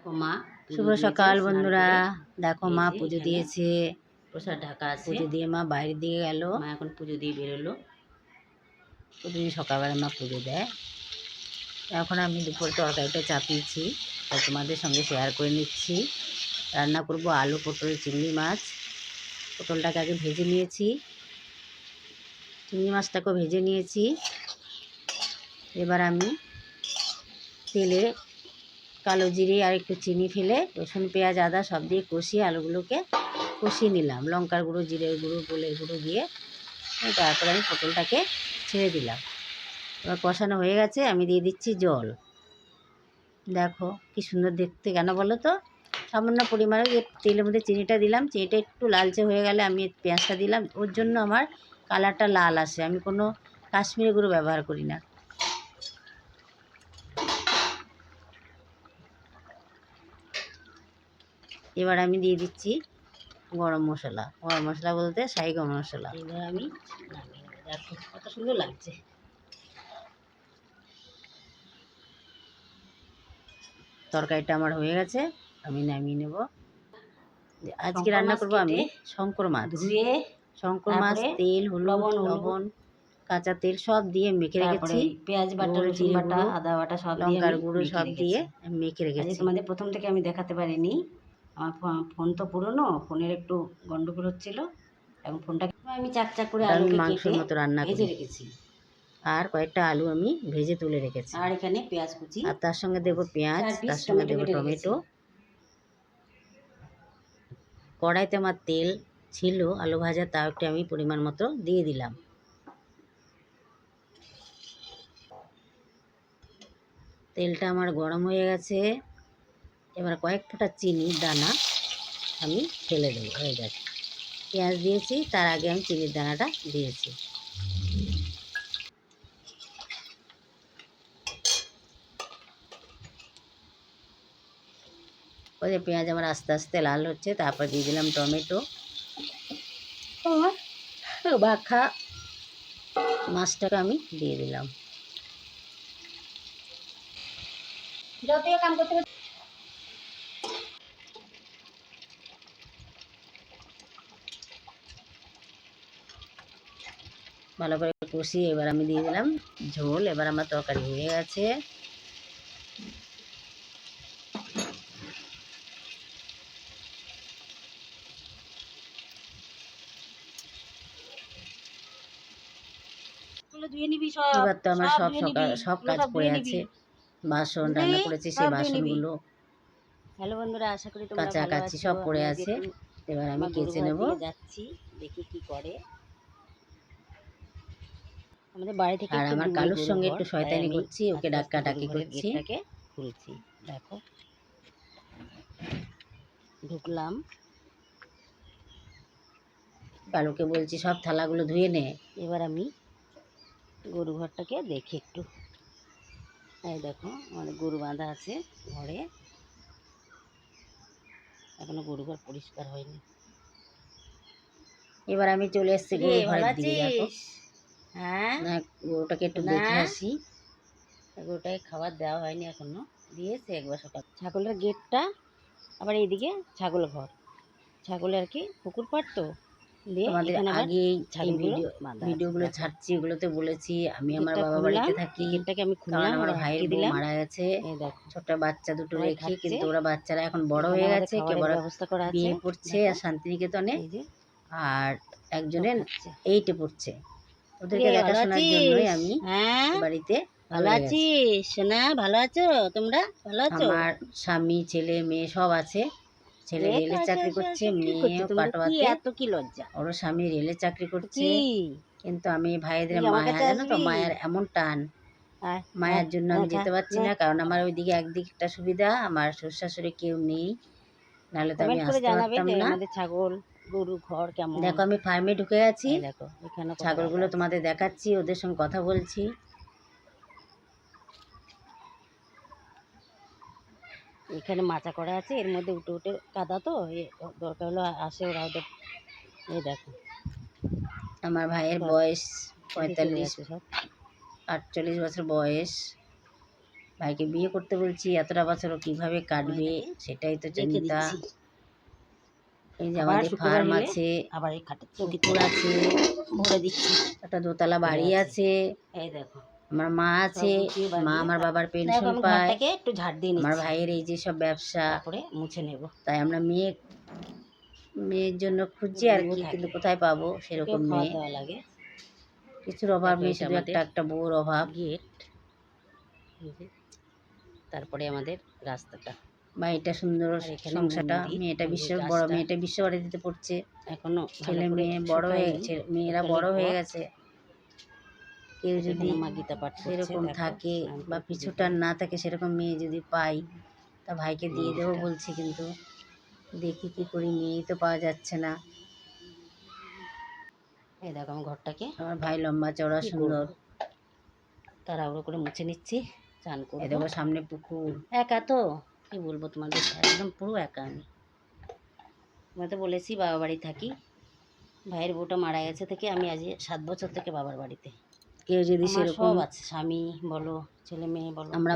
দেখো মা শুভ সকাল বন্ধুরা। দেখো মা পুজো দিয়েছে, প্রসাদ ঢাকা আছে। পুজো দিয়ে মা বাইরের দিকে গেল। মা এখন পুজো দিয়ে বেরোলো। প্রতিদিন সকালবেলা মা পুজো দেয়। এখন আমি দুপুরে তরকারিটা চাপিয়েছি, তাই তোমাদের সঙ্গে শেয়ার করে নিচ্ছি। রান্না করব আলু পটল চিংড়ি মাছ। পটলটাকে আগে ভেজে নিয়েছি, চিংড়ি মাছটাকেও ভেজে নিয়েছি। এবার আমি তেলে কালো জিরে আর একটু চিনি ফেলে রসুন পেঁয়াজ আদা সব দিয়ে কষিয়ে আলুগুলোকে কষিয়ে নিলাম। লঙ্কার গুঁড়ো জিরের গুঁড়ো গোলের গুঁড়ো দিয়ে তারপরে আমি পটলটাকে ছেড়ে দিলাম। এবার কষানো হয়ে গেছে, আমি দিয়ে দিচ্ছি জল। দেখো কি সুন্দর দেখতে, কেন বলো তো? সামান্য পরিমাণে তেলের মধ্যে চিনিটা দিলাম, চিনিটা একটু লালচে হয়ে গেলে আমি পেঁয়াজটা দিলাম। ওর জন্য আমার কালারটা লাল আসে, আমি কোনো কাশ্মীরি গুঁড়ো ব্যবহার করি না। এবার আমি দিয়ে দিচ্ছি গরম মশলা। গরম মশলা বলতে শাহি গরম মশলা। এবার আমি নামিয়ে নেবো। দেখো কত সুন্দর লাগছে। তরকারিটা আমার হয়ে গেছে, আমি নামিয়ে নেব। আজকে রান্না করব আমি শঙ্কর মাছ। ধুয়ে শঙ্কর মাছ তেল হলুদ লবণ কাঁচা তেল সব দিয়ে মেখে রেখেছি। পেঁয়াজ বাটা রসুন বাটা আদা বাটা সব দিয়ে লঙ্কার গুঁড়ো সব দিয়ে মেখে রেখেছি। তোমাদের প্রথম থেকে আমি দেখাতে পারিনি, আমার ফোন তো পুরনো, ফোনের একটু গন্ডগোল হচ্ছিল। এখন ফোনটাকে আমি চাকচাক করে আমি মাংসের মতো রান্না ভেজে রেখেছি। আর কয়েকটা আলু আমি ভেজে তুলে রেখেছি। আর এখানে পেঁয়াজ কুচি, আর তার সঙ্গে দেবো পেঁয়াজ, তার সঙ্গে দেবো টমেটো। কড়াইতে আমার তেল ছিল আলু ভাজা, তাও একটু আমি পরিমাণ মতো দিয়ে দিলাম। তেলটা আমার গরম হয়ে গেছে। এবার কয়েক ফোঁটা চিনির দানা আমি ফেলে দেবো। হয়ে গেছে, পেঁয়াজ দিয়েছি, তার আগে আমি চিনির দানাটা দিয়েছি। ওই যে পেঁয়াজ আমার আস্তে আস্তে লাল হচ্ছে, তারপর দিয়ে দিলাম টমেটো। মাখা মাছটাকে আমি দিয়ে দিলাম। কাম করতে ভালো করে কষিয়ে এবার আমি দিয়ে দিলাম ঝোল। এবার আমার তরকারি হয়ে গেছে। এবার তো আমার সব কাজ পড়ে আছে। বাসন রান্না করেছি, সেই বাসনগুলো হ্যালো বন্ধুরা, আশা করি তোমরা ভালো কাচাকাচি আছো। সব পড়ে আছে, এবার আমি কেচে নেব। যাচ্ছি, দেখি কি করে আমাদের বাড়ি থেকে। আর আমার কালুর সঙ্গে একটু শয়তানি করছি, ওকে ডাকাডাকি করছি। খুলছি, দেখো ঢুকলাম। কালুকে বলছি সব থালাগুলো ধুয়ে নে। এবার আমি গরু ঘরটাকে দেখি একটু। এই দেখো আমাদের গরু বাঁধা আছে ঘরে, এখনো গরু ঘর পরিষ্কার হয়নি। এবার আমি চলে এসেছি গরু ঘরের দিকে। দেখো হ্যাঁ, গরুটাকে একটু দেখে আসি। গরুটাকে খাবার দেওয়া হয়নি এখনো, দিয়েছে একবার সকাল। ছাগলের গেটটা আবার এইদিকে ছাগল ঘর, ছাগলের আর কি পুকুর পাড় তো। তোমাদের আগে এই ভিডিওগুলো ছাড়ছি, এগুলোতে বলেছি আমি আমার বাবা বাড়িতে থাকি। আমি কারণ আমার ভাইয়ের বউ মারা গেছে, ছোট বাচ্চা দুটো রেখে। কিন্তু ওরা বাচ্চারা এখন বড় হয়ে গেছে, কেউ বড় বিয়ে পড়ছে আর শান্তিনিকেতনে, আর একজনের 8-এ পড়ছে। ওদেরকে দেখাশোনার জন্যই আমি বাড়িতে। ভালো আছিস সোনা? ভালো আছো তোমরা? ভালো আছো? আমার স্বামী ছেলে মেয়ে সব আছে। ছেলে রেলের চাকরি করছে, মেয়েও কাটোয়াতে। এত কি লজ্জা! ওর স্বামী রেলের চাকরি করছে। কিন্তু আমি ভাইদের মায়া, জানো তো, মায়ের এমন টান, মায়ের জন্য আমি যেতে পারছি না। কারণ আমার ওইদিকে একদিকটা সুবিধা, আমার শ্বশুর শাশুড়ি কেউ নেই, নাহলে তো আমি আসতে পারতাম না। ছাগল গরু ঘর কেমন দেখো আমি ফার্মে ঢুকে গেছি, ছাগলগুলো তোমাদের দেখাচ্ছি, ওদের সঙ্গে কথা বলছি। এখানে মাচা করা আছে, এর মধ্যে উঠে উঠে কাদা তো, দরকার হলো আসে ওরা ওদের। এই দেখো আমার ভাইয়ের বয়স 45-48 বছর বয়স। ভাইকে বিয়ে করতে বলছি, এতটা বছর ও কীভাবে কাটবে সেটাই তো রেখে চিন্তা। দিচ্ছি। এই যে আবার আমাদের শুক্রবার ফার্ম হলে আছে, আবার এই খাটের পুকুর আছে, ভরে দিচ্ছি। একটা দোতলা বাড়ি আছে, এই দেখো আমার মা সব আছে, গুছিয়ে মা বাঁধিয়ে আমার বাবার দেখো পেনশন আমি পায়, ঘরটাকে একটু ঝাড় দিয়ে আমার নিচ্ছি, ভাইয়ের এই যে সব ব্যবসা, তারপরে মুছে নেব। তাই আমরা মেয়ের জন্য খুঁজছি আর বউ কি, থাকে, কিন্তু কোথায় পাবো ওকেও সেরকম খাবার মেয়ে। দেওয়া লাগে। কিছুর অভাব দেখো নেই, এটা শুধু আমাদের একটা বউর অভাব। গেট, তারপরে আমাদের রাস্তাটা, বা এটা সুন্দর আর এখানে সংসারটা। মন্দির, মেয়েটা মন্দির বড় গাছটা মেয়েটা বিশ্বভারতীতে পড়ছে, এখনো ভালো ছেলে করে মেয়ে বড় হয়ে শুকায়নি, গেছে, মেয়েরা তবে বড় হয়ে ঘর। গেছে। কেউ আর যদি এখানে মা গীতা পাঠ করছে, সেরকম দেখো থাকে স্নান বা করে পুজো পিছুটান দিয়ে। না থাকে, সেরকম মেয়ে যদি পাই তা ভাইকে দিয়ে দেবো মন্দিরটা বলছি, কিন্তু দেখি কি করি, মেয়েই তো পাওয়া যাচ্ছে না। এই দেখো আমি ঘরটাকে আমার ভাই লম্বা চওড়া কি সুন্দর। করবো, তাড়াহুড়ো করে মুছে নিচ্ছি, চান এ করবো। দেখো সামনে পুকুর। একা তো কি বলবো তোমাদের, একদম পুরো একা আমি। আমি তো বলেছি বাবা বাড়ি থাকি, ভাইয়ের বউটা মারা গেছে থেকে আমি আজ 7 বছর থেকে বাবার বাড়িতে। কেউ যদি আমার সেরকম, সব আছে, স্বামী বলো, ছেলে মেয়ে বলো। আমরা